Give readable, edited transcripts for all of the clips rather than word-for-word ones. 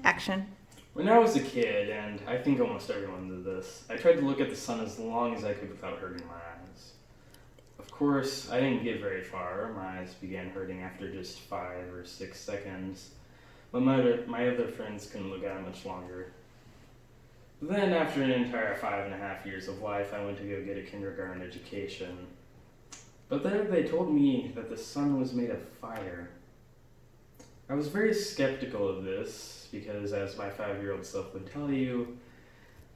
Action. When I was a kid, and I think almost everyone did this, I tried to look at the sun as long as I could without hurting my eyes. Of course, I didn't get very far. My eyes began hurting after just 5 or 6 seconds, but my other friends couldn't look at it much longer. But then, after an entire 5.5 years of life, I went to go get a kindergarten education. But there they told me that the sun was made of fire. I was very skeptical of this because, as my 5-year-old self would tell you,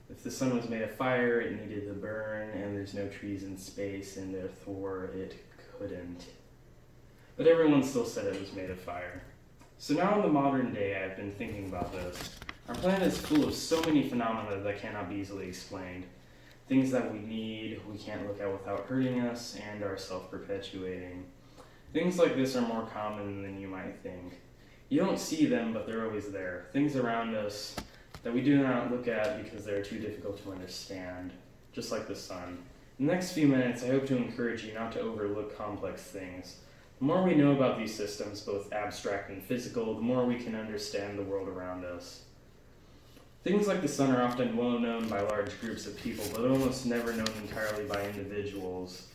if the sun was made of fire, it needed to burn, and there's no trees in space, and therefore it couldn't. But everyone still said it was made of fire. So now in the modern day, I've been thinking about this. Our planet is full of so many phenomena that cannot be easily explained. Things that we need, we can't look at without hurting us, and are self-perpetuating. Things like this are more common than you might think. You don't see them, but they're always there. Things around us that we do not look at because they're too difficult to understand, just like the sun. In the next few minutes, I hope to encourage you not to overlook complex things. The more we know about these systems, both abstract and physical, the more we can understand the world around us. Things like the sun are often well known by large groups of people, but almost never known entirely by individuals,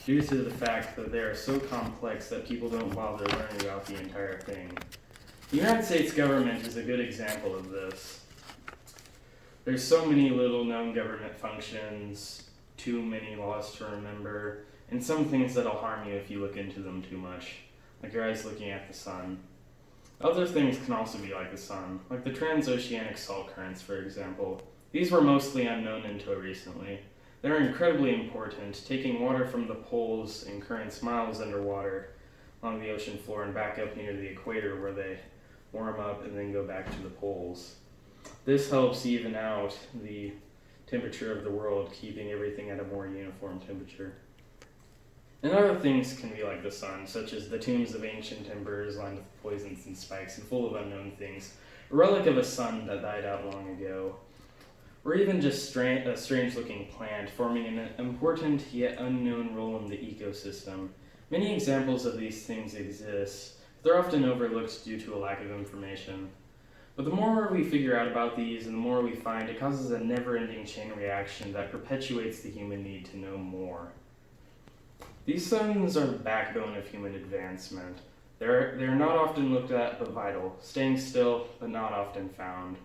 due to the fact that they are so complex that people don't bother learning about the entire thing. The United States government is a good example of this. There's so many little known government functions, too many laws to remember, and some things that'll harm you if you look into them too much, like your eyes looking at the sun. Other things can also be like the sun, like the transoceanic salt currents, for example. These were mostly unknown until recently. They're incredibly important, taking water from the poles in currents miles underwater along the ocean floor and back up near the equator where they warm up and then go back to the poles. This helps even out the temperature of the world, keeping everything at a more uniform temperature. And other things can be like the sun, such as the tombs of ancient embers lined with poisons and spikes and full of unknown things, a relic of a sun that died out long ago. Or even just a strange-looking plant forming an important yet unknown role in the ecosystem. Many examples of these things exist. They're often overlooked due to a lack of information. But the more we figure out about these and the more we find, it causes a never-ending chain reaction that perpetuates the human need to know more. These suns are the backbone of human advancement. They're not often looked at but vital, staying still but not often found.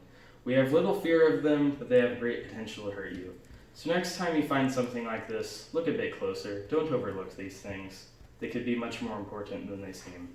We have little fear of them, but they have great potential to hurt you. So next time you find something like this, look a bit closer. Don't overlook these things. They could be much more important than they seem.